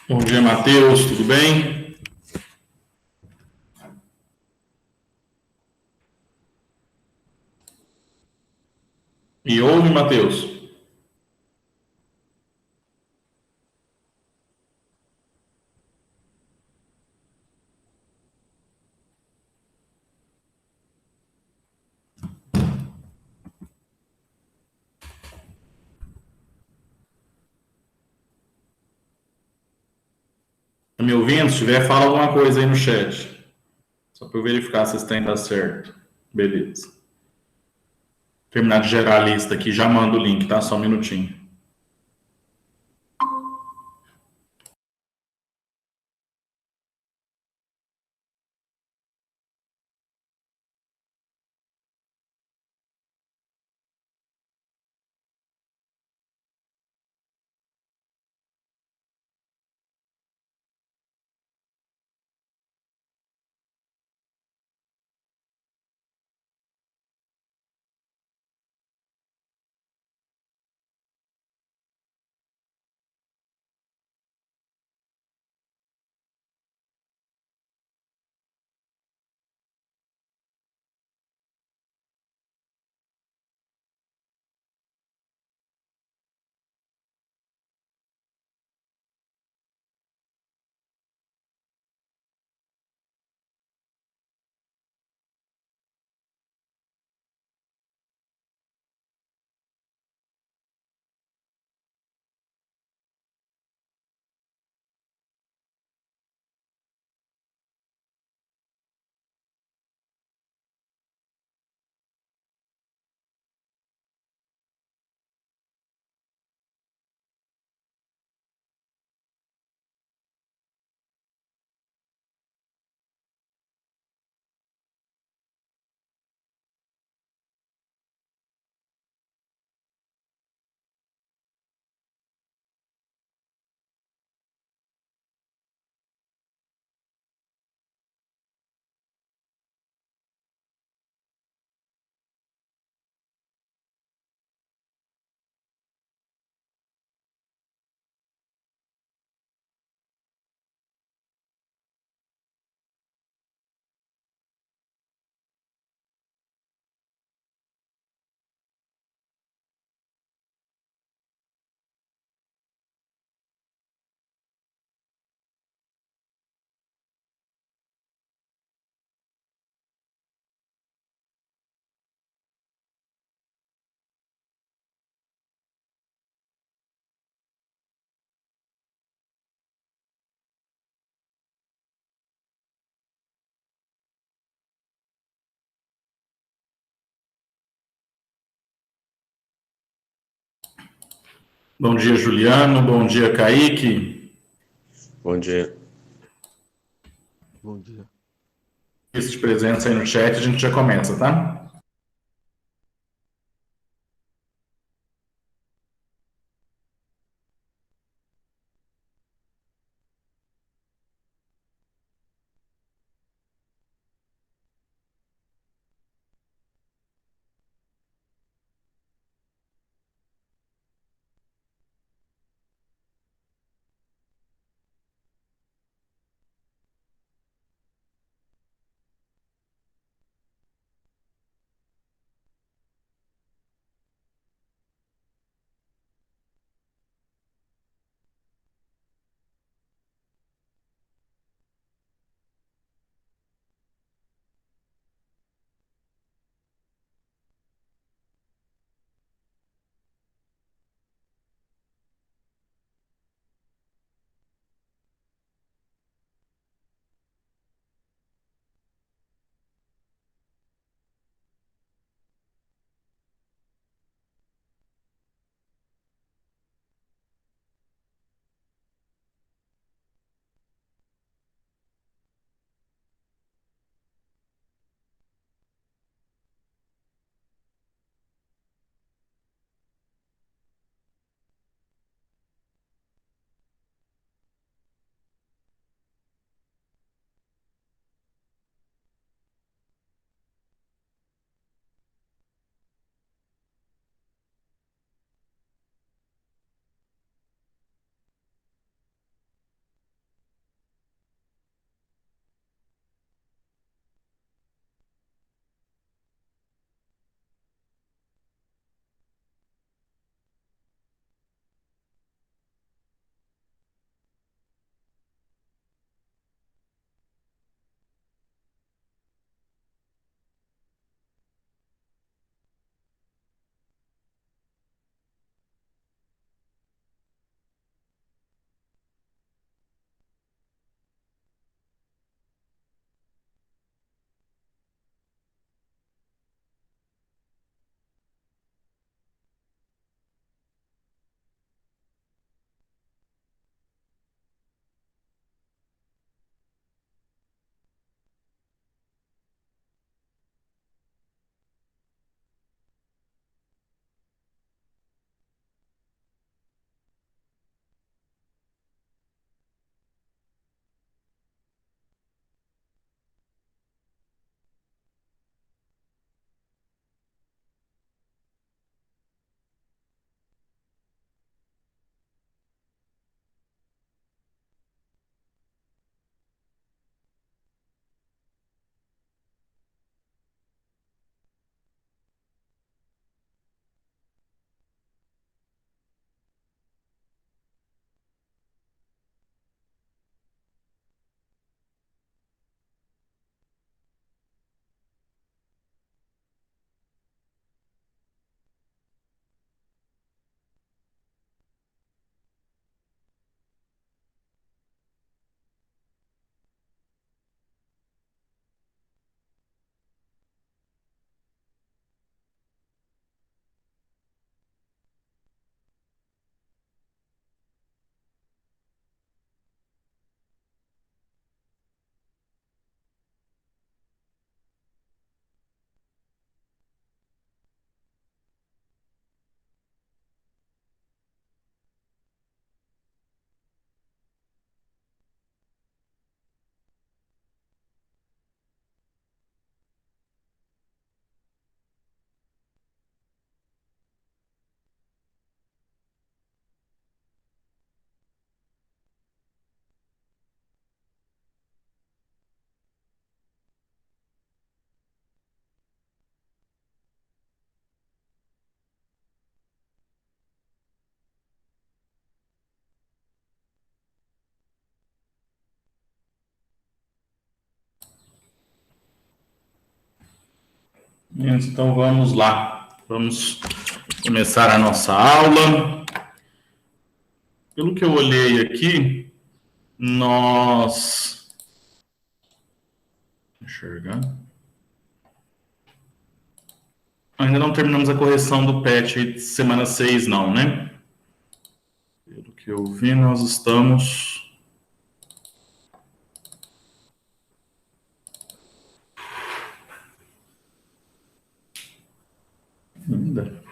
Bom dia, Matheus, tudo bem? Me ouve, Matheus? Tá me ouvindo? Se tiver, fala alguma coisa aí no chat. Só para eu verificar se esse trem tá certo. Beleza. Terminar de gerar a lista aqui, já mando o link, tá? Só um minutinho. Bom dia, Juliano. Bom dia, Kaique. Bom dia. Bom dia. Lista de presença aí no chat, a gente já começa, tá? Então vamos lá. Vamos começar a nossa aula. Pelo que eu olhei aqui, nós... enxergar. Ainda não terminamos a correção do PET de semana 6, não, né? Pelo que eu vi, nós estamos... ainda.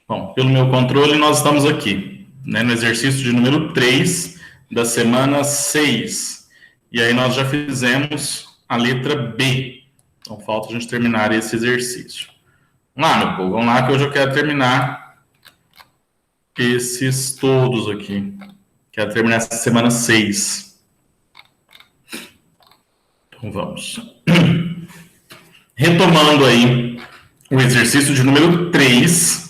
Bom, pelo meu controle, nós estamos aqui, né, no exercício de número 3 da semana 6. E aí nós já fizemos a letra B. Então, falta a gente terminar esse exercício. Vamos lá, meu povo, vamos lá que hoje eu quero terminar esses todos aqui. Quero terminar essa semana 6. Então, vamos. Retomando aí o exercício de número 3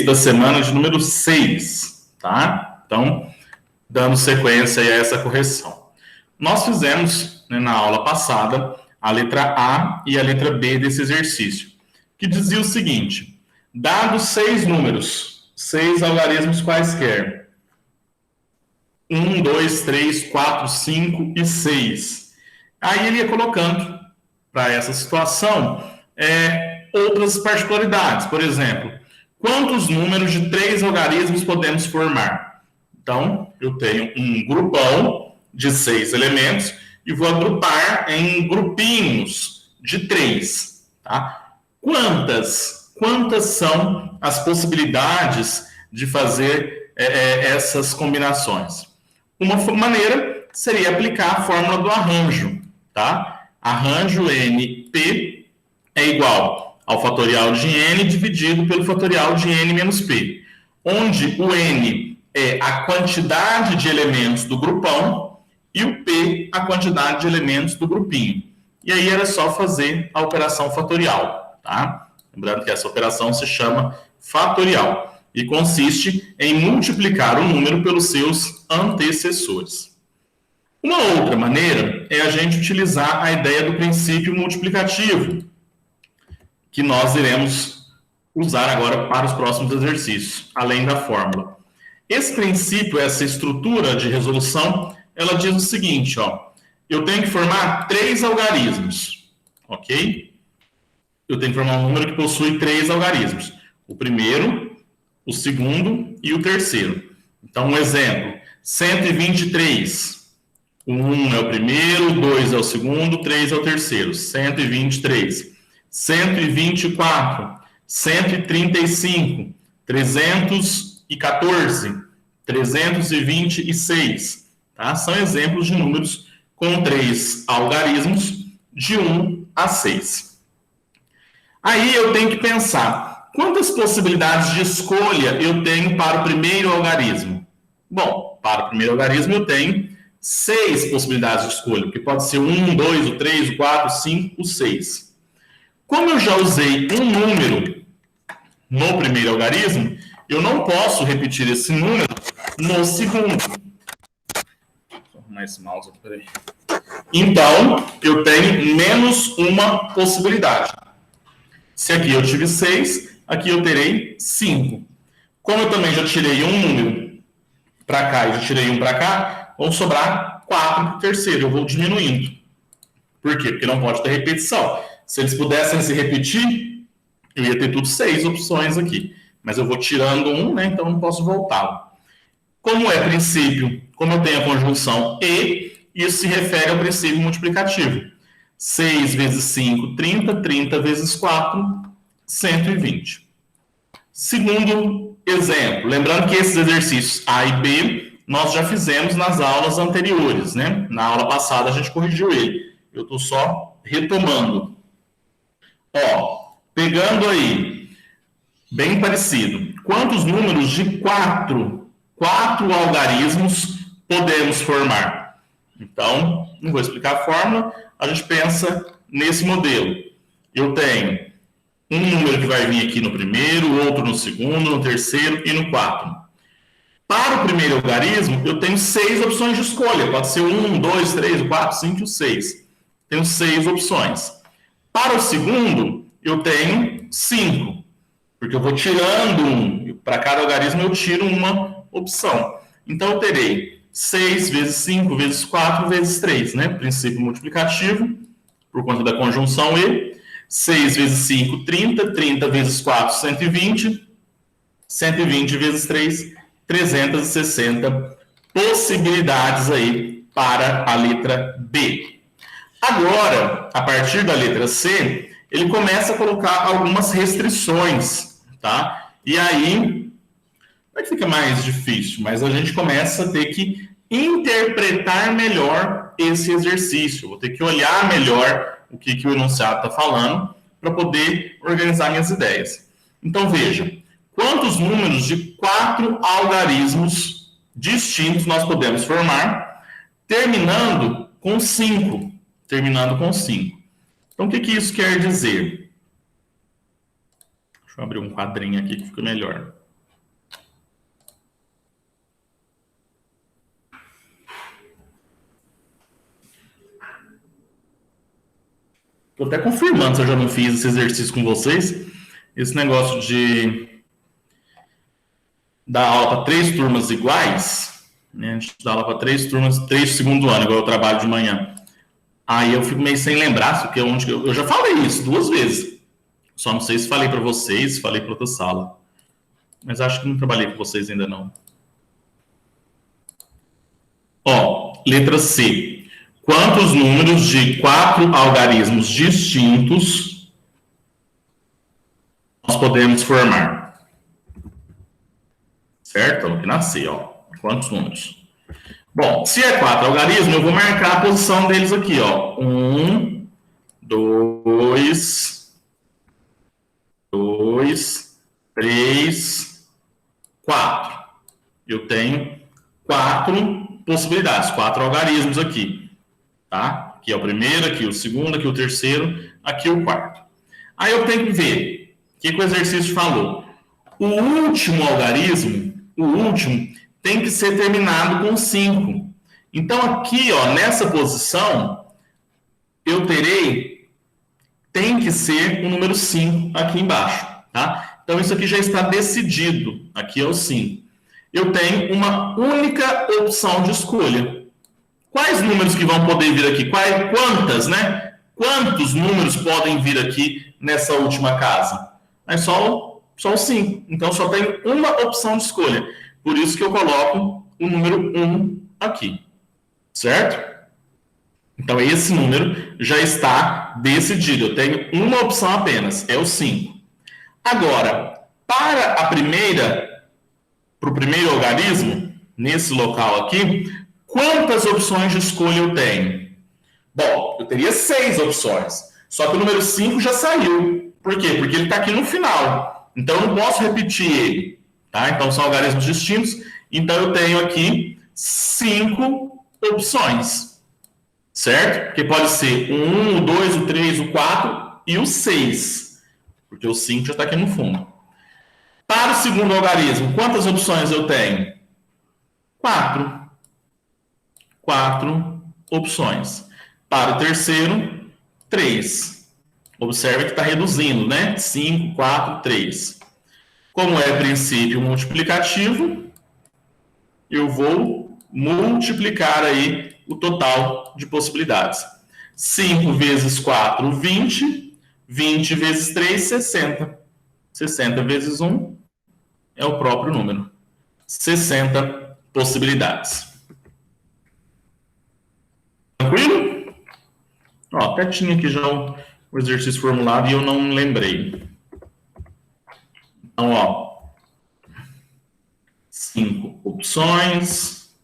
da semana de número 6, tá? Então, dando sequência aí a essa correção. Nós fizemos, né, na aula passada, a letra A e a letra B desse exercício, que dizia o seguinte: dados 6 números, 6 algarismos quaisquer, 1, 2, 3, 4, 5 e 6. Aí ele ia colocando, para essa situação, outras particularidades. Por exemplo, quantos números de 3 algarismos podemos formar? Então, eu tenho um grupão de 6 elementos e vou agrupar em grupinhos de 3. Tá? Quantas são as possibilidades de fazer essas combinações? Uma maneira seria aplicar a fórmula do arranjo. Tá? Arranjo NP é igual ao fatorial de n dividido pelo fatorial de n menos p, onde o n é a quantidade de elementos do grupão e o p a quantidade de elementos do grupinho. E aí era só fazer a operação fatorial, tá? Lembrando que essa operação se chama fatorial e consiste em multiplicar o número pelos seus antecessores. Uma outra maneira é a gente utilizar a ideia do princípio multiplicativo, que nós iremos usar agora para os próximos exercícios, além da fórmula. Esse princípio, essa estrutura de resolução, ela diz o seguinte, ó, eu tenho que formar 3 algarismos, ok? Eu tenho que formar um número que possui 3 algarismos. O primeiro, o segundo e o terceiro. Então, um exemplo, 123. O 1 é o primeiro, o 2 é o segundo, o 3 é o terceiro. 123. 124. 135. 314. 326. Tá? São exemplos de números com 3 algarismos de 1 a 6. Aí eu tenho que pensar, quantas possibilidades de escolha eu tenho para o primeiro algarismo? Bom, para o primeiro algarismo eu tenho 6 possibilidades de escolha, que pode ser 1, 2, o 3, o 4, o 5, o 6. Como eu já usei um número no primeiro algarismo, eu não posso repetir esse número no segundo. Vou arrumar esse mouse aqui, peraí. Então, eu tenho menos uma possibilidade. Se aqui eu tive 6, aqui eu terei 5. Como eu também já tirei um número para cá e já tirei um para cá, vão sobrar 4 para o terceiro. Eu vou diminuindo. Por quê? Porque não pode ter repetição. Se eles pudessem se repetir, eu ia ter tudo 6 opções aqui. Mas eu vou tirando um, né? Então não posso voltar. Como é princípio, como eu tenho a conjunção e, isso se refere ao princípio multiplicativo. 6 vezes 5, 30. 30 vezes 4, 120. Segundo exemplo, lembrando que esses exercícios A e B nós já fizemos nas aulas anteriores, né? Na aula passada a gente corrigiu ele. Eu estou só retomando. Ó, pegando aí, bem parecido. Quantos números de 4 algarismos podemos formar? Então, não vou explicar a fórmula, a gente pensa nesse modelo. Eu tenho um número que vai vir aqui no primeiro, outro no segundo, no terceiro e no quarto. Para o primeiro algarismo, eu tenho 6 opções de escolha. Pode ser 1, 2, 3, 4, 5, 6. Tenho 6 opções. Para o segundo, eu tenho 5. Porque eu vou tirando um. Para cada algarismo, eu tiro uma opção. Então, eu terei 6 vezes 5 vezes 4 vezes 3, né? Princípio multiplicativo, por conta da conjunção E. 6 vezes 5, 30. 30 vezes 4, 120. 120 vezes 3, 360 possibilidades aí para a letra B. Agora, a partir da letra C, ele começa a colocar algumas restrições, tá? E aí, não é que fica mais difícil, mas a gente começa a ter que interpretar melhor esse exercício. Vou ter que olhar melhor o que o enunciado está falando para poder organizar minhas ideias. Então, veja, quantos números de 4 algarismos distintos nós podemos formar, terminando com 5. Terminando com 5. Então, o que isso quer dizer? Deixa eu abrir um quadrinho aqui que fica melhor. Estou até confirmando se eu já não fiz esse exercício com vocês. Esse negócio de dar aula para 3 turmas iguais, né? A gente dá aula para 3 turmas, 3 do segundo ano, igual eu trabalho de manhã. Aí eu fico meio sem lembrar, porque eu já falei isso 2 vezes. Só não sei se falei para vocês, se falei para outra sala. Mas acho que não trabalhei com vocês ainda não. Ó, letra C. Quantos números de 4 algarismos distintos nós podemos formar? Certo? Aqui na C, ó. Quantos números? Bom, se é 4 algarismos, eu vou marcar a posição deles aqui, ó. 1, 2, 3, 4. Eu tenho 4 possibilidades, 4 algarismos aqui. Tá? Aqui é o primeiro, aqui o segundo, aqui o terceiro, aqui o quarto. Aí eu tenho que ver o que o exercício falou. O último algarismo, tem que ser terminado com 5. Então, aqui, ó, nessa posição, eu tem que ser o número 5 aqui embaixo, tá? Então, isso aqui já está decidido. Aqui é o 5. Eu tenho uma única opção de escolha. Quais números que vão poder vir aqui? Quantas, né? Quantos números podem vir aqui nessa última casa? É só o 5. Então, só tem uma opção de escolha. Por isso que eu coloco o número 1 aqui. Certo? Então, esse número já está decidido. Eu tenho uma opção apenas, é o 5. Agora, para o primeiro algarismo, nesse local aqui, quantas opções de escolha eu tenho? Bom, eu teria 6 opções. Só que o número 5 já saiu. Por quê? Porque ele está aqui no final. Então, eu não posso repetir ele. Tá? Então, são algarismos distintos. Então, eu tenho aqui 5 opções. Certo? Porque pode ser o 1, o 2, o 3, o 4 e o 6. Porque o 5 já está aqui no fundo. Para o segundo algarismo, quantas opções eu tenho? 4. 4 opções. Para o terceiro, 3. Observe que está reduzindo, né? 5, 4, 3. Como é princípio multiplicativo, eu vou multiplicar aí o total de possibilidades. 5 vezes 4, 20. 20 vezes 3, 60. 60 vezes 1 é o próprio número. 60 possibilidades. Tranquilo? Ó, até tinha aqui já o exercício formulado e eu não lembrei. Então, ó, 5 opções,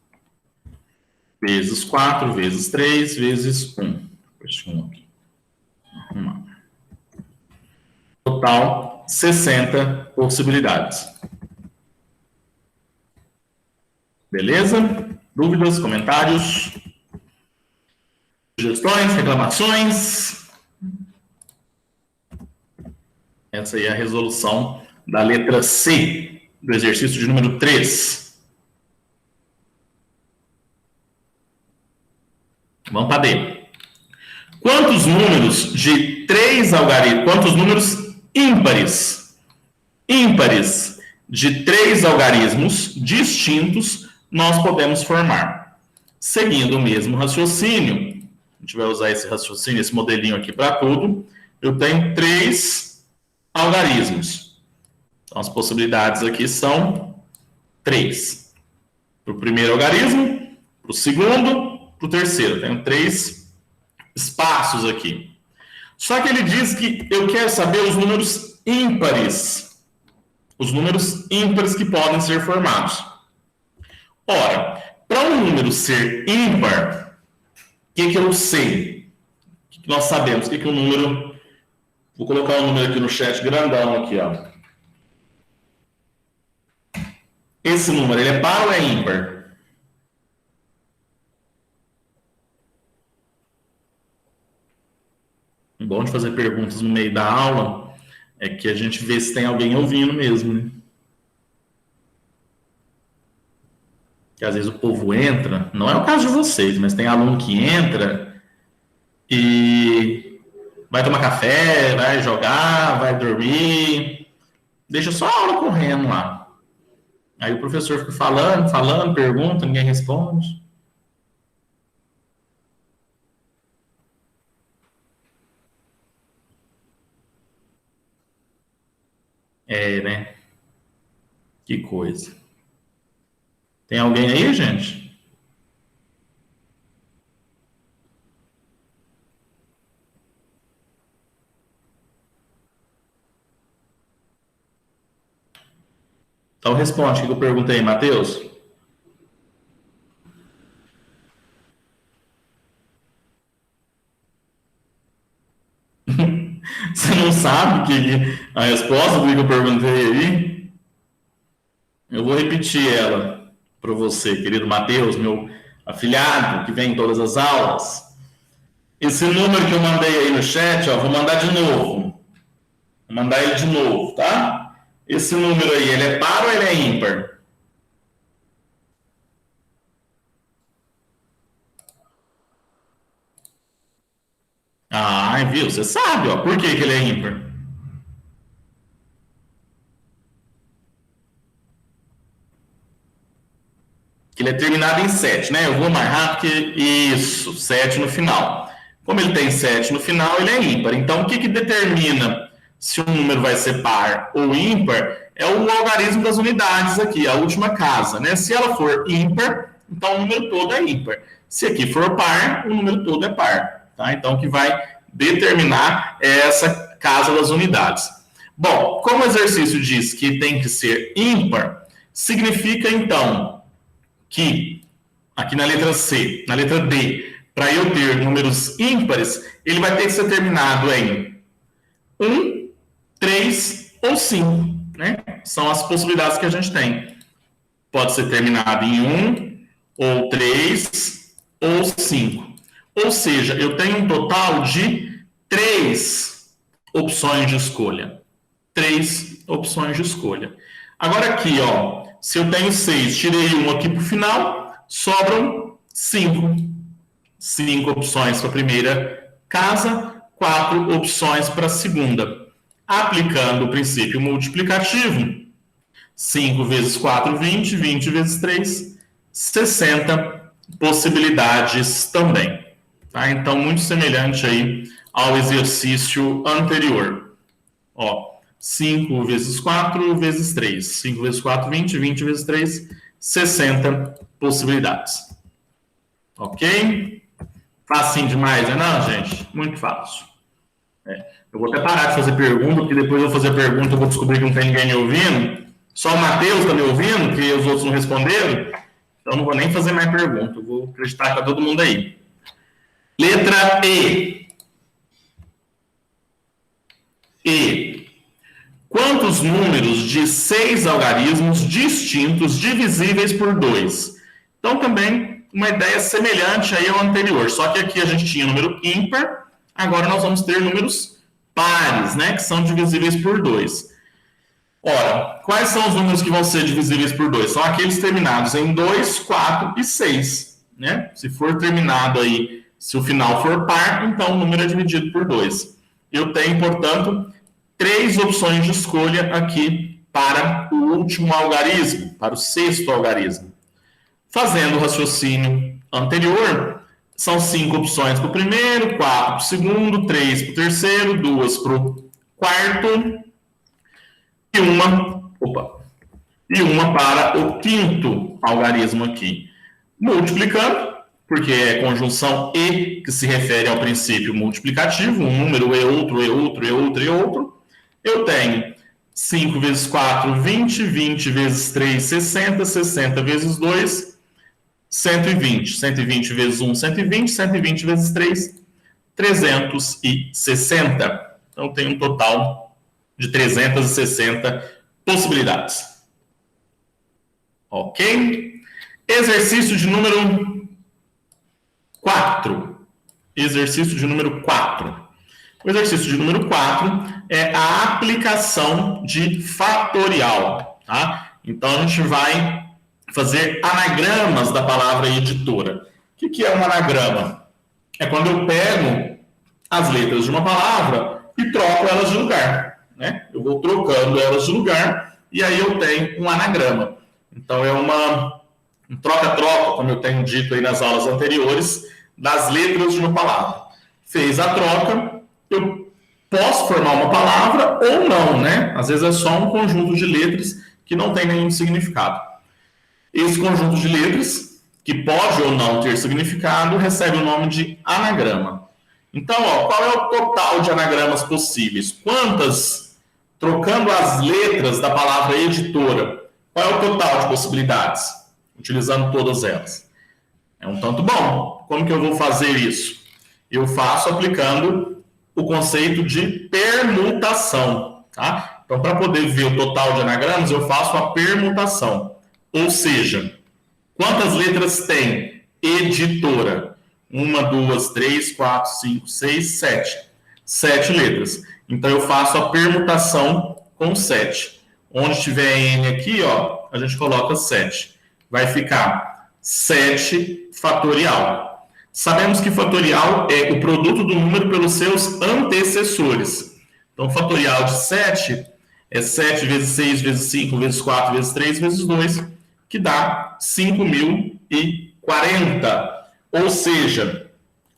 vezes 4, vezes 3, vezes 1. Deixa eu aqui. Arrumar. Total, 60 possibilidades. Beleza? Dúvidas, comentários? Sugestões, reclamações? Essa aí é a resolução da letra C, do exercício de número 3. Vamos para D. Quantos números de 3 algarismos, quantos números ímpares de 3 algarismos distintos nós podemos formar? Seguindo o mesmo raciocínio, a gente vai usar esse raciocínio, esse modelinho aqui para tudo, eu tenho 3 algarismos. Então, as possibilidades aqui são 3. Para o primeiro algarismo, para o segundo, para o terceiro. Eu tenho 3 espaços aqui. Só que ele diz que eu quero saber os números ímpares. Os números ímpares que podem ser formados. Ora, para um número ser ímpar, o que eu sei? O que nós sabemos? O que o número... Vou colocar um número aqui no chat grandão aqui, ó. Esse número, ele é par ou é ímpar? O bom de fazer perguntas no meio da aula é que a gente vê se tem alguém ouvindo mesmo, né? Que às vezes o povo entra, não é o caso de vocês, mas tem aluno que entra e vai tomar café, vai jogar, vai dormir, deixa só a aula correndo lá. Aí o professor fica falando, pergunta, ninguém responde. É, né? Que coisa. Tem alguém aí, gente? Então responde o que eu perguntei, Matheus. Você não sabe a resposta do que eu perguntei aí? Eu vou repetir ela para você, querido Matheus, meu afilhado, que vem em todas as aulas. Esse número que eu mandei aí no chat, ó, vou mandar de novo. Vou mandar ele de novo, tá? Esse número aí, ele é par ou ele é ímpar? Ah, viu? Você sabe, ó. Por que ele é ímpar? Que ele é terminado em 7, né? Eu vou mais rápido que isso, 7 no final. Como ele tem 7 no final, ele é ímpar. Então, o que determina se um número vai ser par ou ímpar é o algarismo das unidades aqui, a última casa, né? Se ela for ímpar, então o número todo é ímpar. Se aqui for par, o número todo é par. Tá? Então, o que vai determinar é essa casa das unidades. Bom, como o exercício diz que tem que ser ímpar, significa, então, que aqui na letra C, na letra D, para eu ter números ímpares, ele vai ter que ser terminado em 1, 3 ou 5. Né? São as possibilidades que a gente tem. Pode ser terminado em 1, ou 3, ou 5. Ou seja, eu tenho um total de 3 opções de escolha. 3 opções de escolha. Agora aqui, ó, se eu tenho 6, tirei 1 aqui para o final, sobram 5. 5 opções para a primeira casa, 4 opções para a segunda. Aplicando o princípio multiplicativo, 5 vezes 4, 20, 20 vezes 3, 60 possibilidades também. Tá? Então, muito semelhante aí ao exercício anterior. Ó, 5 vezes 4 vezes 3. 5 vezes 4, 20. 20 vezes 3, 60 possibilidades. Ok? Facinho demais, né? Não, gente? Muito fácil. Eu vou até parar de fazer pergunta, porque depois eu vou fazer pergunta, eu vou descobrir que não tem ninguém me ouvindo. Só o Matheus está me ouvindo, que os outros não responderam. Então, não vou nem fazer mais pergunta. Eu vou acreditar que está todo mundo aí. Letra E. E. Quantos números de 6 algarismos distintos divisíveis por 2? Então, também uma ideia semelhante aí ao anterior, só que aqui a gente tinha número ímpar, agora nós vamos ter números pares, né, que são divisíveis por 2. Ora, quais são os números que vão ser divisíveis por 2? São aqueles terminados em 2, 4 e 6, né? Se for terminado aí, se o final for par, então o número é dividido por 2. Eu tenho, portanto, 3 opções de escolha aqui para o último algarismo, para o sexto algarismo. Fazendo o raciocínio anterior, são 5 opções para o primeiro, 4 para o segundo, 3 para o terceiro, 2 para o quarto e uma para o quinto algarismo aqui. Multiplicando, porque é conjunção e que se refere ao princípio multiplicativo, um número e outro, e outro, e outro, e outro. Eu tenho 5 vezes 4, 20, 20 vezes 3, 60, 60 vezes 2, 120. 120 vezes 1, 120, 120 vezes 3, 360. Então, tem um total de 360 possibilidades. Ok? Exercício de número 4. Exercício de número 4. O exercício de número 4 é a aplicação de fatorial. Tá? Então, a gente vai fazer anagramas da palavra editora. O que é um anagrama? É quando eu pego as letras de uma palavra e troco elas de lugar. Né? Eu vou trocando elas de lugar e aí eu tenho um anagrama. Então, é um troca-troca, como eu tenho dito aí nas aulas anteriores, das letras de uma palavra. Fez a troca, eu posso formar uma palavra ou não, né? Às vezes é só um conjunto de letras que não tem nenhum significado. Esse conjunto de letras, que pode ou não ter significado, recebe o nome de anagrama. Então, qual é o total de anagramas possíveis? Trocando as letras da palavra editora, qual é o total de possibilidades? Utilizando todas elas. É um tanto bom. Como que eu vou fazer isso? Eu faço aplicando o conceito de permutação. Tá? Então, para poder ver o total de anagramas, eu faço a permutação. Ou seja, quantas letras tem editora? 1, 2, 3, 4, 5, 6, 7. 7 letras. Então, eu faço a permutação com 7. Onde tiver N aqui, a gente coloca 7. Vai ficar 7 fatorial. Sabemos que fatorial é o produto do número pelos seus antecessores. Então, fatorial de 7 é 7 vezes 6, vezes 5, vezes 4, vezes 3, vezes 2, que dá 5.040. Ou seja,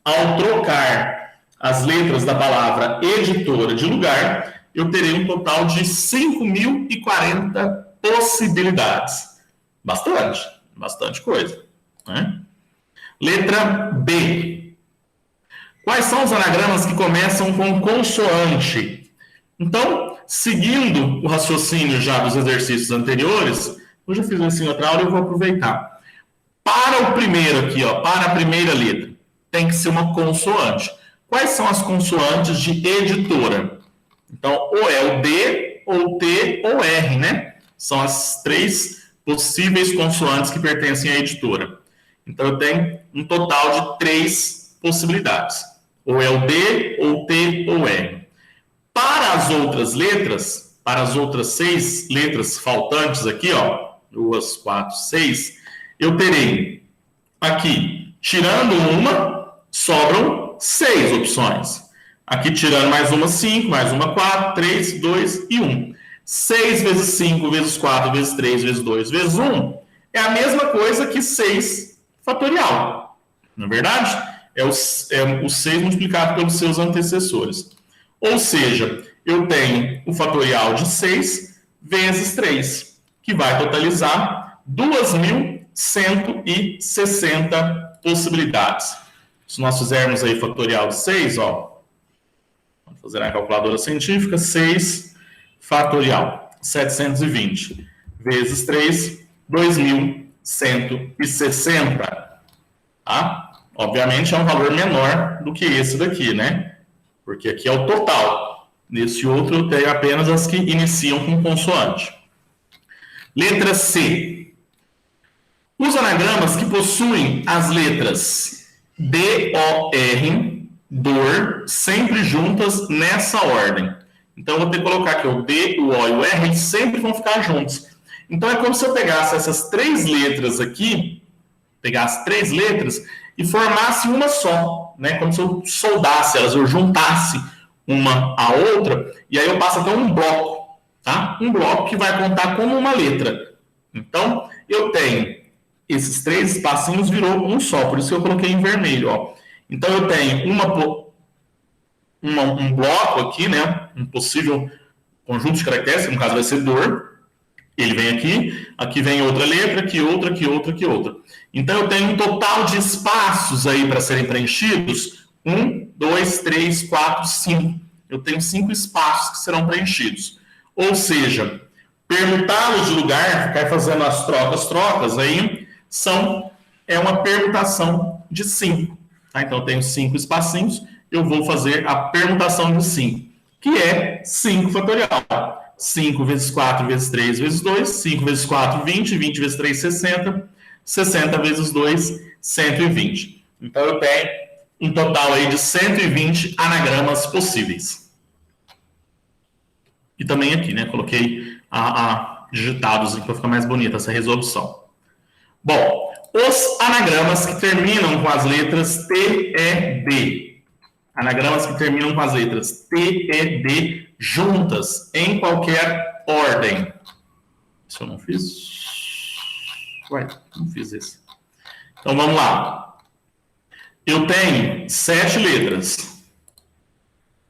ao trocar as letras da palavra editora de lugar, eu terei um total de 5.040 possibilidades. Bastante coisa. Né? Letra B. Quais são os anagramas que começam com consoante? Então, seguindo o raciocínio já dos exercícios anteriores, eu já fiz isso em outra aula e eu vou aproveitar. Para o primeiro aqui, para a primeira letra, tem que ser uma consoante. Quais são as consoantes de editora? Então, ou é o D, ou T, ou R, né? São as 3 possíveis consoantes que pertencem à editora. Então, eu tenho um total de 3 possibilidades. Ou é o D, ou T, ou R. Para as outras letras, para as outras 6 letras faltantes aqui, 2, 4, 6, eu terei aqui, tirando uma, sobram 6 opções. Aqui, tirando mais uma, 5, mais uma, 4, 3, 2 e 1. 6 vezes 5, vezes 4, vezes 3, vezes 2, vezes 1 é a mesma coisa que 6 fatorial. Não é verdade? É o 6 multiplicado pelos seus antecessores. Ou seja, eu tenho o fatorial de 6 vezes 3, que vai totalizar 2.160 possibilidades. Se nós fizermos aí fatorial de 6, vamos fazer na calculadora científica, 6 fatorial, 720, vezes 3, 2.160. Tá? Obviamente é um valor menor do que esse daqui, né? Porque aqui é o total. Nesse outro eu tenho apenas as que iniciam com consoante. Letra C. Os anagramas que possuem as letras D-O-R, dor, sempre juntas nessa ordem. Então, eu vou ter que colocar aqui o D, o O e o R, eles sempre vão ficar juntos. Então, é como se eu pegasse essas três letras aqui, pegasse três letras e formasse uma só, né? Como se eu soldasse elas, eu juntasse uma à outra, e aí eu passo até um bloco, tá? Um bloco que vai contar como uma letra. Então, eu tenho esses três espacinhos virou um só, por isso que eu coloquei em vermelho, ó. Então, eu tenho um bloco aqui, né? Um possível conjunto de caracteres, que no caso vai ser dor. Ele vem aqui, aqui vem outra letra, aqui outra, aqui outra, aqui outra. Então, eu tenho um total de espaços aí para serem preenchidos. 1, 2, 3, 4, 5. Eu tenho 5 espaços que serão preenchidos. Ou seja, permutá-los de lugar, ficar fazendo as trocas, aí é uma permutação de 5. Tá? Então, eu tenho 5 espacinhos, eu vou fazer a permutação de 5, que é 5 fatorial. 5 vezes 4 vezes 3 vezes 2, 5 vezes 4, 20, 20 vezes 3, 60, 60 vezes 2, 120. Então, eu tenho um total aí de 120 anagramas possíveis. E também aqui, né, coloquei digitados para ficar mais bonita essa resolução. Bom, os anagramas que terminam com as letras T, E, D. Anagramas que terminam com as letras T, E, D juntas, em qualquer ordem. Isso eu não fiz? Ué, não fiz esse. Então, vamos lá. Eu tenho 7 letras.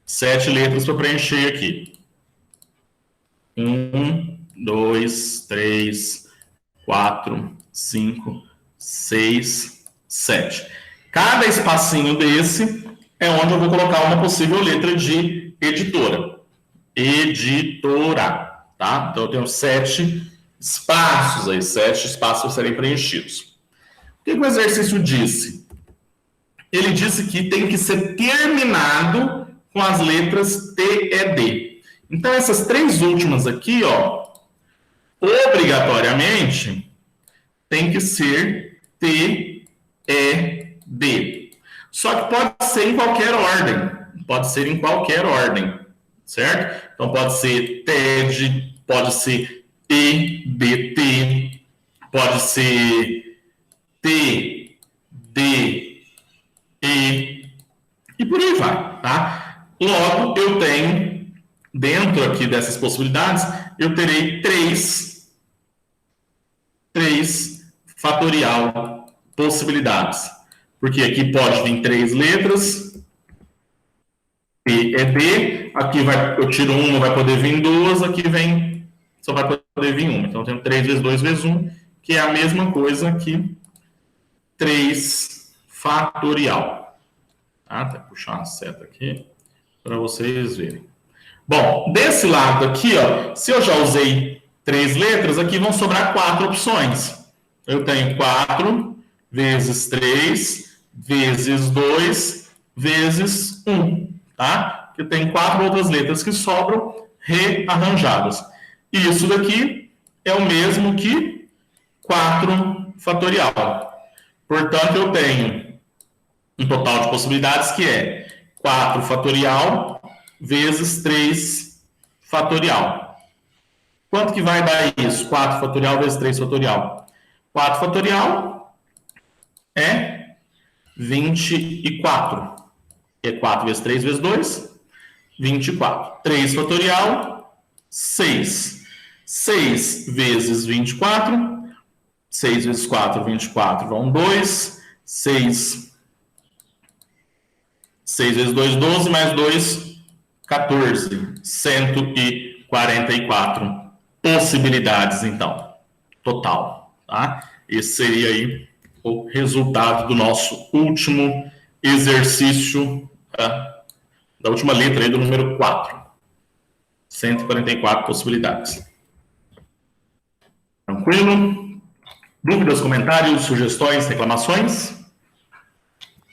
7 letras para preencher aqui. 1, 2, 3, 4, 5, 6, 7. Cada espacinho desse é onde eu vou colocar uma possível letra de editora. Editora, tá? Então, eu tenho 7 espaços aí, 7 espaços a serem preenchidos. O que o exercício disse? Ele disse que tem que ser terminado com as letras T, E, D. Então, essas três últimas aqui, ó, obrigatoriamente, tem que ser T, E, D. Só que pode ser em qualquer ordem. Pode ser em qualquer ordem, certo? Então, pode ser TED, pode ser EDT, pode ser T, D, E, e por aí vai, tá? Logo, eu tenho, dentro aqui dessas possibilidades, eu terei 3 fatorial possibilidades. Porque aqui pode vir 3 letras, P é D, aqui eu tiro uma, vai poder vir 2, aqui só vai poder vir uma. Então, eu tenho 3 vezes 2 vezes 1, que é a mesma coisa que 3 fatorial. Tá? Vou puxar uma seta aqui para vocês verem. Bom, desse lado aqui, ó, se eu já usei 3 letras, aqui vão sobrar 4 opções. Eu tenho 4 vezes 3 vezes 2 vezes 1, tá? Eu tenho 4 outras letras que sobram rearranjadas. E isso daqui é o mesmo que 4 fatorial. Portanto, eu tenho um total de possibilidades que é 4 fatorial vezes 3 fatorial. Quanto que vai dar isso? 4 fatorial vezes 3 fatorial. 4 fatorial é 24. É 4 vezes 3 vezes 2, 24. 3 fatorial, 6. 6 vezes 24, 6 vezes 4, 24, vão 2. 6 vezes 2, 12, mais 2, 14. 144 possibilidades, então, total, tá? Esse seria aí o resultado do nosso último exercício, tá? Da última letra aí do número 4. 144 possibilidades. Tranquilo? Dúvidas, comentários, sugestões, reclamações?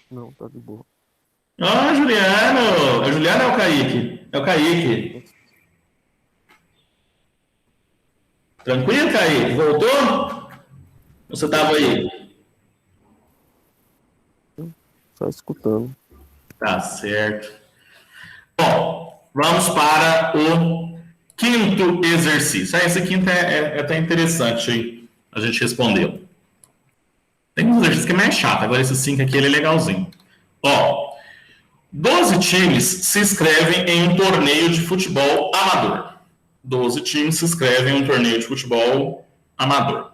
Não, tá de boa. Ah, Juliano! A Juliana é o Kaique? É o Kaique. Tranquilo, Kaique? Voltou? Você estava aí? Só escutando. Tá certo. Bom, vamos para o quinto exercício. Esse quinto é até interessante, hein? A gente respondeu. Tem um exercício que é mais chato, agora esse 5 aqui ele é legalzinho. Ó, 12 times se inscrevem em um torneio de futebol amador. 12 times se inscrevem em um torneio de futebol amador.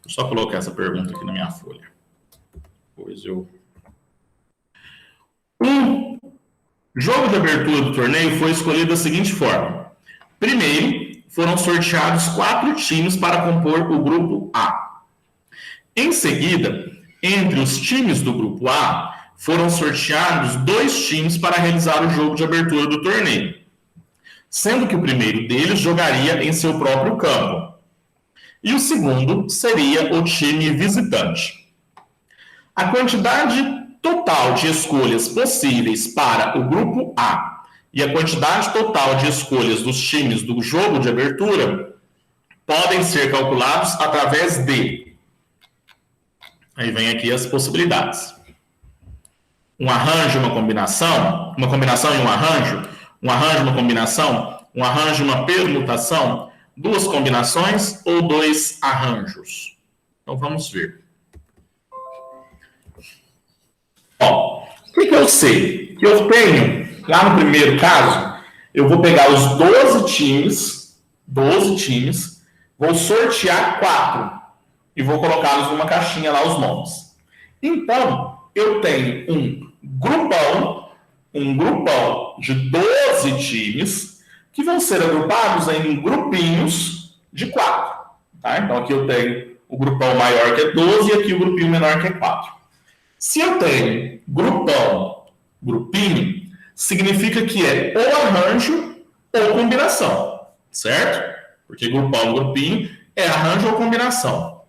Vou só colocar essa pergunta aqui na minha folha. Pois eu... O jogo de abertura do torneio foi escolhido da seguinte forma. Primeiro, foram sorteados 4 times para compor o grupo A. Em seguida, entre os times do grupo A, foram sorteados 2 times para realizar o jogo de abertura do torneio, sendo que o primeiro deles jogaria em seu próprio campo, e o segundo seria o time visitante. A quantidade total de escolhas possíveis para o grupo A e a quantidade total de escolhas dos times do jogo de abertura podem ser calculados através de... Aí vem aqui as possibilidades. Um arranjo, uma combinação e um arranjo, uma combinação, um arranjo, uma permutação, 2 combinações ou 2 arranjos. Então vamos ver. Ó, o que eu sei? Que eu tenho, lá no primeiro caso, eu vou pegar os 12 times, vou sortear 4 e vou colocá-los numa caixinha lá, os nomes. Então, eu tenho um grupão de 12 times que vão ser agrupados em grupinhos de 4. Tá? Então, aqui eu tenho o grupão maior, que é 12, e aqui o grupinho menor, que é 4. Se eu tenho grupinho, significa que é ou arranjo ou combinação, certo? Porque grupão, grupinho é arranjo ou combinação.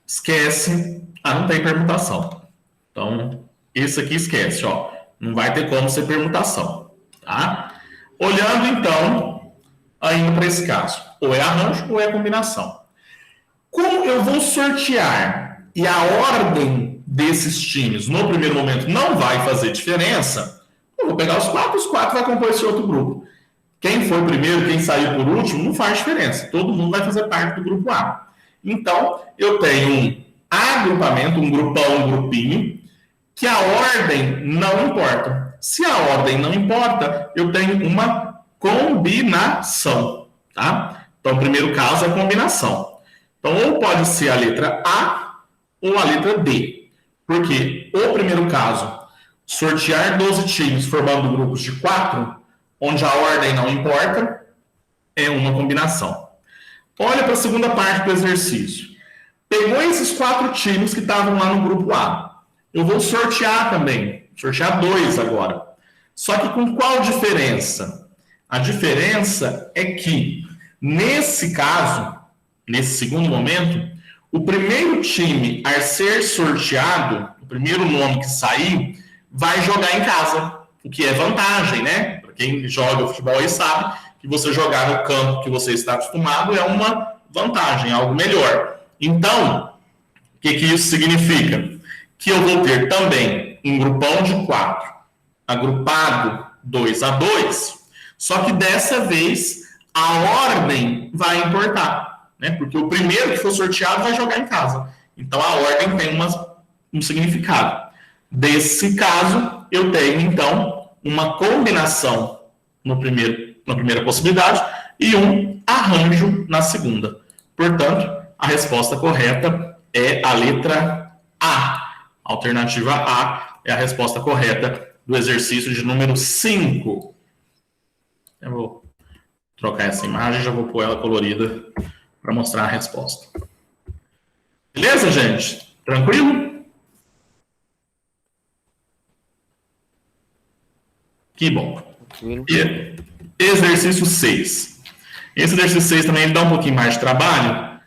Esquece, não tem permutação. Então, esse aqui esquece, ó. Não vai ter como ser permutação, tá? Olhando, então, ainda para esse caso, ou é arranjo ou é combinação. Como eu vou sortear e a ordem desses times no primeiro momento não vai fazer diferença, eu vou pegar os 4 vai compor esse outro grupo. Quem foi primeiro, quem saiu por último, não faz diferença. Todo mundo vai fazer parte do grupo A. Então, eu tenho um agrupamento, um grupão, um grupinho, que a ordem não importa. Se a ordem não importa, eu tenho uma combinação, tá? Então, o primeiro caso é combinação. Então, ou pode ser a letra A ou a letra D. Porque o primeiro caso, sortear 12 times formando grupos de 4, onde a ordem não importa, é uma combinação. Olha para a segunda parte do exercício. Pegou esses 4 times que estavam lá no grupo A. Eu vou sortear também. Sortear 2 agora. Só que com qual diferença? A diferença é que, nesse caso, nesse segundo momento, o primeiro time a ser sorteado, o primeiro nome que sair, vai jogar em casa. O que é vantagem, né? Para quem joga futebol aí sabe que você jogar no campo que você está acostumado é uma vantagem, algo melhor. Então, o que isso significa? Que eu vou ter também um grupão de 4, agrupado 2 a 2, só que dessa vez a ordem vai importar, né? Porque o primeiro que for sorteado vai jogar em casa. Então a ordem tem um significado. Desse caso, eu tenho então uma combinação na primeira possibilidade e um arranjo na segunda. Portanto, a resposta correta é a letra A. A alternativa A é a resposta correta do exercício de número 5. Eu vou trocar essa imagem, já vou pôr ela colorida para mostrar a resposta. Beleza, gente? Tranquilo? Que bom. E exercício 6. Esse exercício 6 também ele dá um pouquinho mais de trabalho.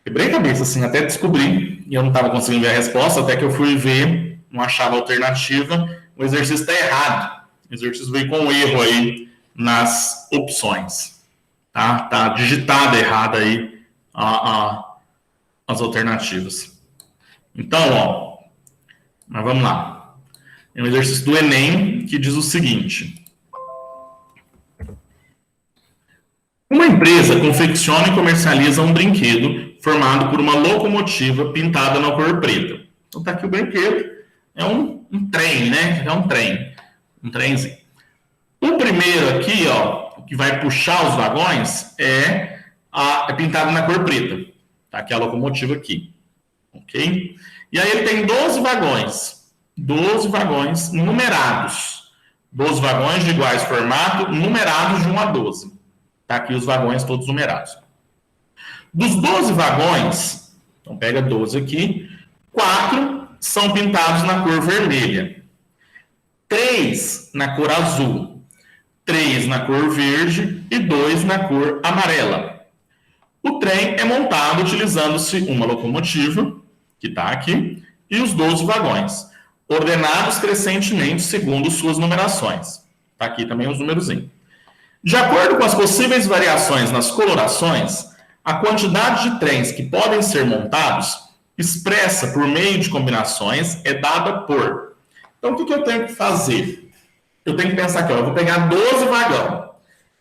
Quebrei a cabeça, assim, até descobri, e eu não estava conseguindo ver a resposta, até que eu fui ver, não achava alternativa, o exercício está errado. O exercício veio com um erro aí nas opções. Tá digitada errada aí a as alternativas. Então, ó, mas vamos lá. É um exercício do Enem que diz o seguinte. Uma empresa confecciona e comercializa um brinquedo formado por uma locomotiva pintada na cor preta. Então tá aqui o brinquedo, é um trem, né? É um trem, um trenzinho. O primeiro aqui, ó, que vai puxar os vagões é pintado na cor preta. Tá aqui a locomotiva aqui, ok? E aí ele tem 12 vagões numerados. 12 vagões de iguais formato, numerados de 1 a 12. Tá aqui os vagões todos numerados. Dos 12 vagões, então pega 12 aqui, 4 são pintados na cor vermelha, 3 na cor azul, 3 na cor verde e 2 na cor amarela. O trem é montado utilizando-se uma locomotiva, que está aqui, e os 12 vagões, ordenados crescentemente segundo suas numerações. Está aqui também os numerozinhos. De acordo com as possíveis variações nas colorações, a quantidade de trens que podem ser montados, expressa por meio de combinações, é dada por... Então, o que eu tenho que fazer? Eu tenho que pensar aqui, ó, eu vou pegar 12 vagões.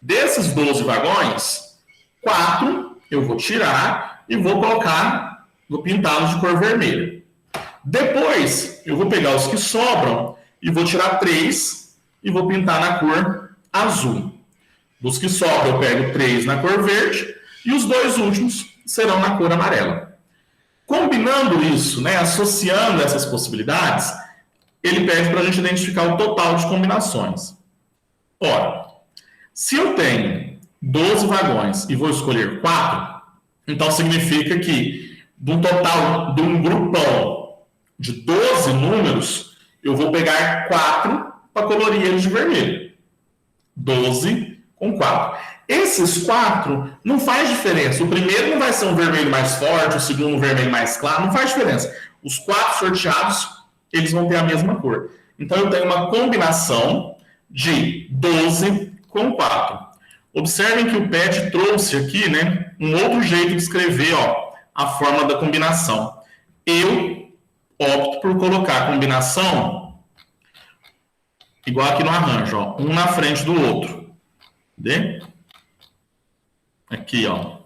Desses 12 vagões, 4 eu vou tirar e vou colocar, vou pintá-los de cor vermelha. Depois, eu vou pegar os que sobram e vou tirar 3 e vou pintar na cor azul. Dos que sobram, eu pego 3 na cor verde e os 2 últimos serão na cor amarela. Combinando isso, né, associando essas possibilidades, ele pede para a gente identificar o total de combinações. Ora, se eu tenho 12 vagões e vou escolher 4, então significa que de um total, de um grupão de 12 números, eu vou pegar 4 para colorir eles de vermelho. 12 com 4. Esses 4 não faz diferença. O primeiro não vai ser um vermelho mais forte, o segundo um vermelho mais claro, não faz diferença. Os 4 sorteados, eles vão ter a mesma cor. Então, eu tenho uma combinação de 12 com 4. Observem que o PET trouxe aqui, né, um outro jeito de escrever, ó, a forma da combinação. Eu opto por colocar a combinação igual aqui no arranjo, ó, um na frente do outro. Entendeu? Aqui, ó.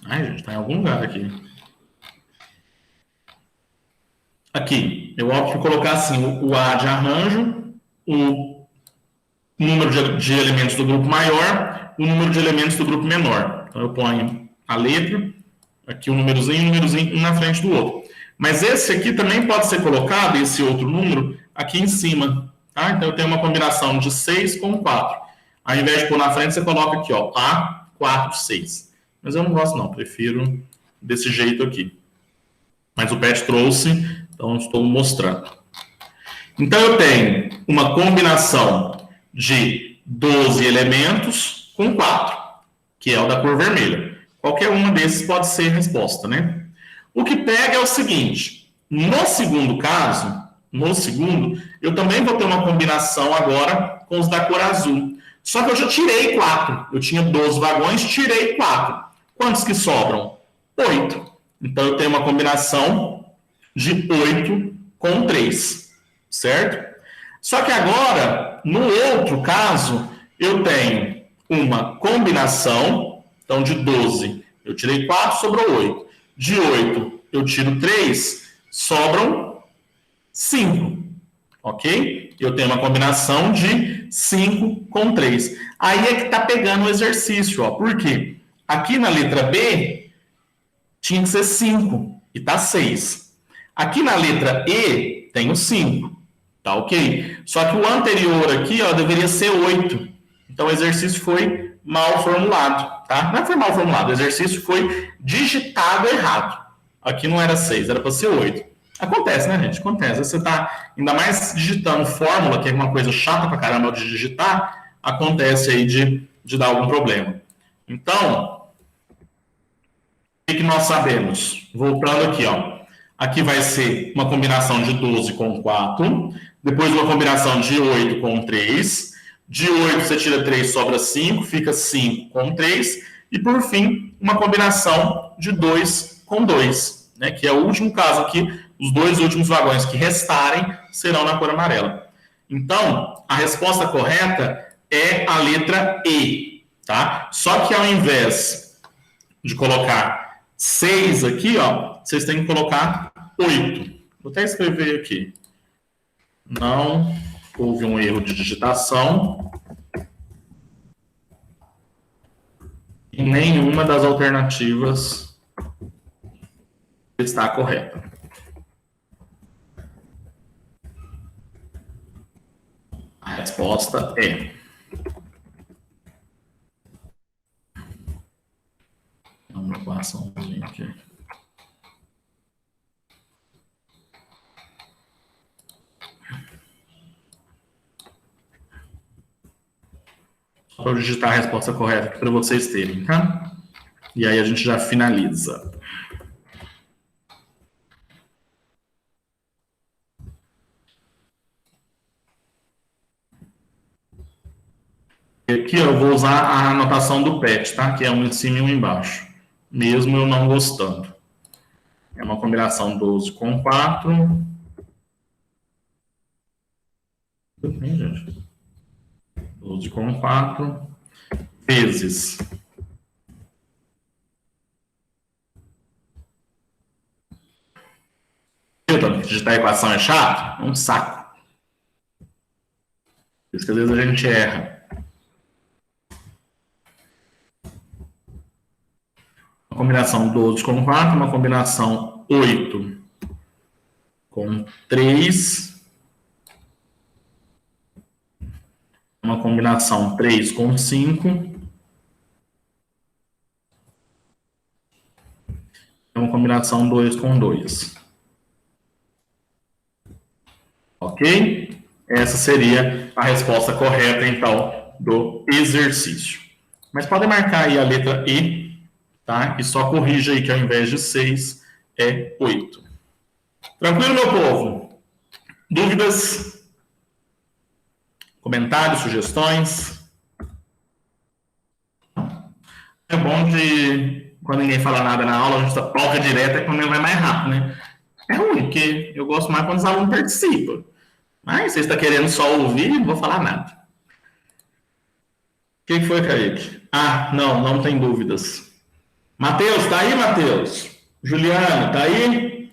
Ai, gente, tá em algum lugar aqui. Aqui, eu opto por colocar assim, o A de arranjo, o número de elementos do grupo maior, o número de elementos do grupo menor. Então, eu ponho a letra, aqui o númerozinho um na frente do outro. Mas esse aqui também pode ser colocado, esse outro número, aqui em cima. Tá? Então, eu tenho uma combinação de 6 com 4. Ao invés de pôr na frente, você coloca aqui, ó, A, 4, 6. Mas eu não gosto, não. Prefiro desse jeito aqui. Mas o PET trouxe, então eu estou mostrando. Então, eu tenho uma combinação de 12 elementos com 4, que é o da cor vermelha. Qualquer uma desses pode ser resposta, né? O que pega é o seguinte. No segundo caso, eu também vou ter uma combinação agora com os da cor azul. Só que eu já tirei 4. Eu tinha 12 vagões, tirei 4. Quantos que sobram? 8. Então, eu tenho uma combinação de 8 com 3. Certo? Só que agora, no outro caso, eu tenho uma combinação. Então, de 12, eu tirei 4, sobrou 8. De 8, eu tiro 3, sobram 5. Ok? Eu tenho uma combinação de 5 com 3. Aí é que está pegando o exercício. Ó. Por quê? Aqui na letra B, tinha que ser 5 e está 6. Aqui na letra E, tem o 5. Tá ok? Só que o anterior aqui, ó, deveria ser 8. Então, o exercício foi mal formulado. Tá? Não foi mal formulado, o exercício foi digitado errado. Aqui não era 6, era para ser 8. Acontece, né, gente? Acontece. Você está ainda mais digitando fórmula, que é uma coisa chata pra caramba de digitar, acontece aí de dar algum problema. Então, o que nós sabemos? Voltando aqui, ó. Aqui vai ser uma combinação de 12 com 4, depois uma combinação de 8 com 3. De 8 você tira 3, sobra 5, fica 5 com 3. E, por fim, uma combinação de 2 com 2, né, que é o último caso aqui, os 2 últimos vagões que restarem serão na cor amarela. Então, a resposta correta é a letra E, tá? Só que ao invés de colocar 6 aqui, ó, vocês têm que colocar 8. Vou até escrever aqui. Não houve um erro de digitação e nenhuma das alternativas está correta. A resposta é... Vamos passar um pouquinho aqui. Só para eu digitar a resposta correta aqui para vocês terem, tá? E aí a gente já finaliza. Aqui eu vou usar a anotação do PET, tá? Que é um em cima e um embaixo. Mesmo eu não gostando. É uma combinação 12 com 4. Tudo bem, gente? 12 com 4. Vezes. Digitar a equação é chato? É um saco. Por isso que às vezes a gente erra. Uma combinação 12 com 4, uma combinação 8 com 3, uma combinação 3 com 5, uma combinação 2 com 2. Ok? Essa seria a resposta correta, então, do exercício. Mas podem marcar aí a letra E, tá? E só corrija aí que ao invés de 6 é 8. Tranquilo, meu povo? Dúvidas? Comentários, sugestões? É bom de, quando ninguém fala nada na aula, a gente toca direto, é quando ele vai mais rápido, né? É ruim, porque eu gosto mais quando os alunos participam. Mas você está querendo só ouvir, não vou falar nada. O que foi, Kaique? Ah, não tem dúvidas. Matheus, tá aí, Matheus? Juliano, tá aí?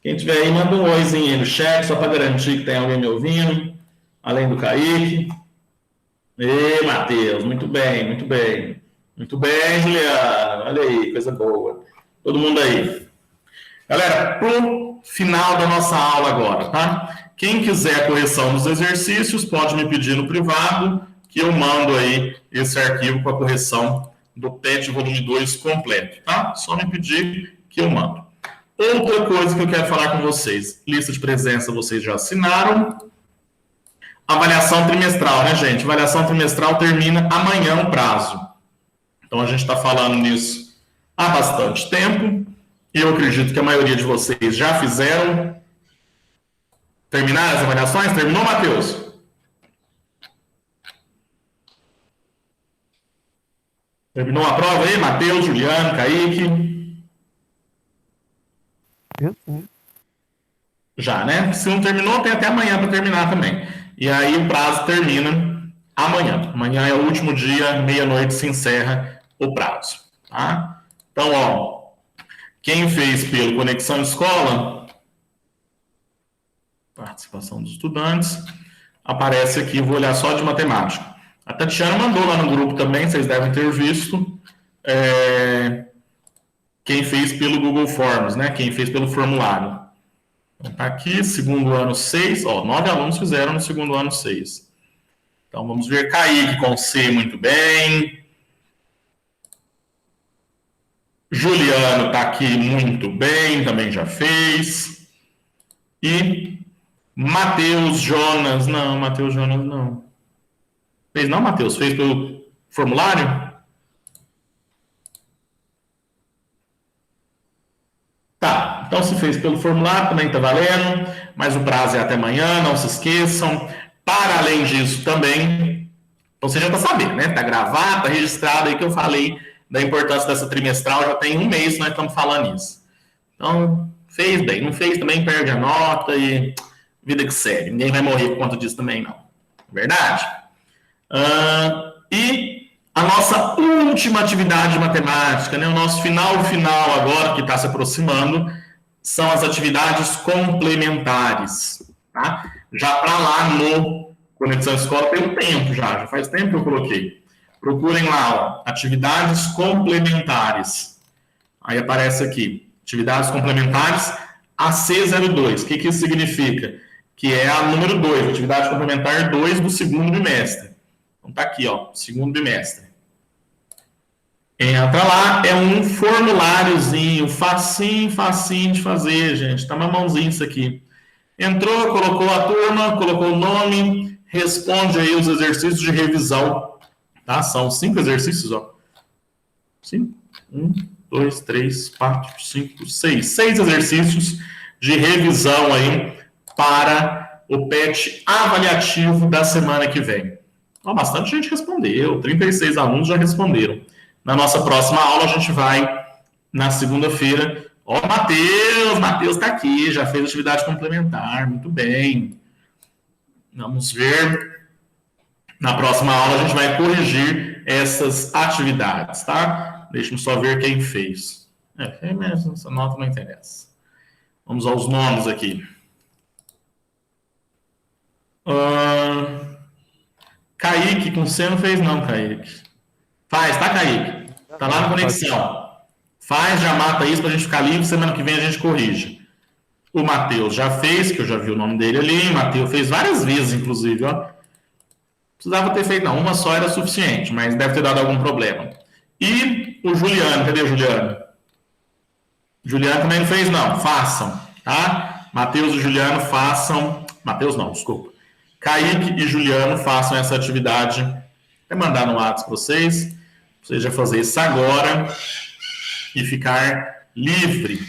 Quem tiver aí, manda um oizinho aí no chat, só para garantir que tem alguém me ouvindo, além do Kaique. Ei, Matheus, muito bem, muito bem. Muito bem, Juliano, olha aí, coisa boa. Todo mundo aí. Galera, pro final da nossa aula agora, tá? Quem quiser a correção dos exercícios, pode me pedir no privado, que eu mando aí esse arquivo com a correção do PET volume 2 completo, tá? Só me pedir que eu mando. Outra coisa que eu quero falar com vocês, lista de presença vocês já assinaram. Avaliação trimestral, né, gente? Avaliação trimestral termina amanhã o prazo. Então a gente está falando nisso há bastante tempo. Eu acredito que a maioria de vocês já fizeram. Terminaram as avaliações? Terminou, Matheus? Terminou a prova aí, Matheus, Juliano, Kaique? Já, né? Se não terminou, tem até amanhã para terminar também. E aí o prazo termina amanhã. Amanhã é o último dia, meia-noite se encerra o prazo, tá? Então, ó, quem fez pelo Conexão Escola, participação dos estudantes, aparece aqui, vou olhar só de matemática. A Tatiana mandou lá no grupo também, vocês devem ter visto, quem fez pelo Google Forms, né? Quem fez pelo formulário. Então, tá aqui, segundo ano 6, ó, 9 alunos fizeram no segundo ano 6. Então, vamos ver, Kaique com C, muito bem. Juliano está aqui muito bem, também já fez. E Matheus Jonas, não, Matheus Jonas não. Fez não, Matheus? Fez pelo formulário? Tá, então se fez pelo formulário também está valendo, mas o prazo é até amanhã, não se esqueçam. Para além disso também, você já está sabendo, né? Está gravado, está registrado aí que eu falei da importância dessa trimestral, já tem um mês que nós estamos falando isso. Então, fez bem. Não fez também, perde a nota e vida que segue. Ninguém vai morrer por conta disso também, não. Verdade? E a nossa última atividade de matemática, né? O nosso final agora, que está se aproximando, são as atividades complementares. Tá? Já para lá no Conexão Escola tem um tempo já faz tempo que eu coloquei. Procurem lá, ó, atividades complementares. Aí aparece aqui, atividades complementares AC02. O que isso significa? Que é a número 2, atividade complementar 2 do segundo bimestre. Então tá aqui, ó, segundo bimestre. Entra lá, é um formuláriozinho, facinho de fazer, gente. Tá na mãozinha isso aqui. Entrou, colocou a turma, colocou o nome, responde aí os exercícios de revisão. Tá? São 5 exercícios, ó. 5, 1, 2, 3, 4, 5, 6. 6 exercícios de revisão aí para o PET avaliativo da semana que vem. Ó, bastante gente respondeu, 36 alunos já responderam. Na nossa próxima aula, a gente vai, na segunda-feira. Ó, Matheus está aqui, já fez atividade complementar, muito bem. Vamos ver. Na próxima aula, a gente vai corrigir essas atividades, tá? Deixa eu só ver quem fez. Mesmo, essa nota não interessa. Vamos aos nomes aqui. Kaique, com C não fez não, Kaique. Faz, tá, Kaique? Tá lá na conexão. Faz, já mata isso pra gente ficar livre, semana que vem a gente corrige. O Matheus já fez, que eu já vi o nome dele ali. O Matheus fez várias vezes, inclusive, ó. Precisava ter feito, não, uma só era suficiente, mas deve ter dado algum problema. E o Juliano, cadê o Juliano? Juliano também não fez, não. Façam, tá? Matheus e Juliano façam. Matheus não, desculpa. Kaique e Juliano façam essa atividade. Vou mandar no WhatsApp para vocês. Vocês já fazer isso agora e ficar livre.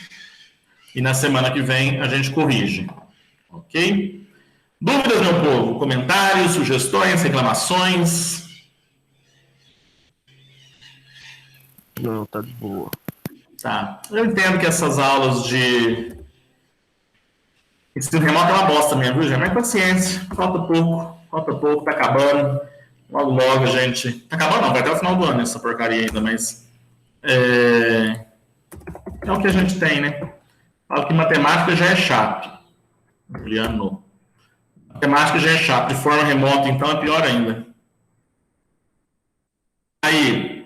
E na semana que vem a gente corrige. Ok? Dúvidas, meu povo? Comentários, sugestões, reclamações? Não, tá de boa. Tá. Eu entendo que essas aulas de ensino remoto é uma bosta mesmo, viu, gente? Mas paciência, falta pouco, tá acabando. Logo, a gente... Tá acabando não, vai até o final do ano essa porcaria ainda, mas... É o que a gente tem, né? Falo que matemática já é chato. Juliano. Matemática já é chato. De forma remota, então, é pior ainda. Aí,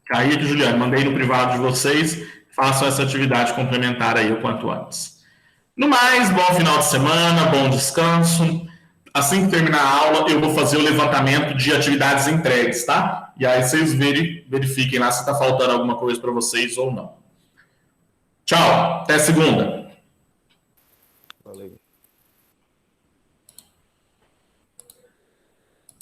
Kaique e Juliano, mandei no privado de vocês. Façam essa atividade complementar aí o quanto antes. No mais, bom final de semana, bom descanso. Assim que terminar a aula, eu vou fazer o levantamento de atividades entregues, tá? E aí vocês verifiquem lá se está faltando alguma coisa para vocês ou não. Tchau, até segunda.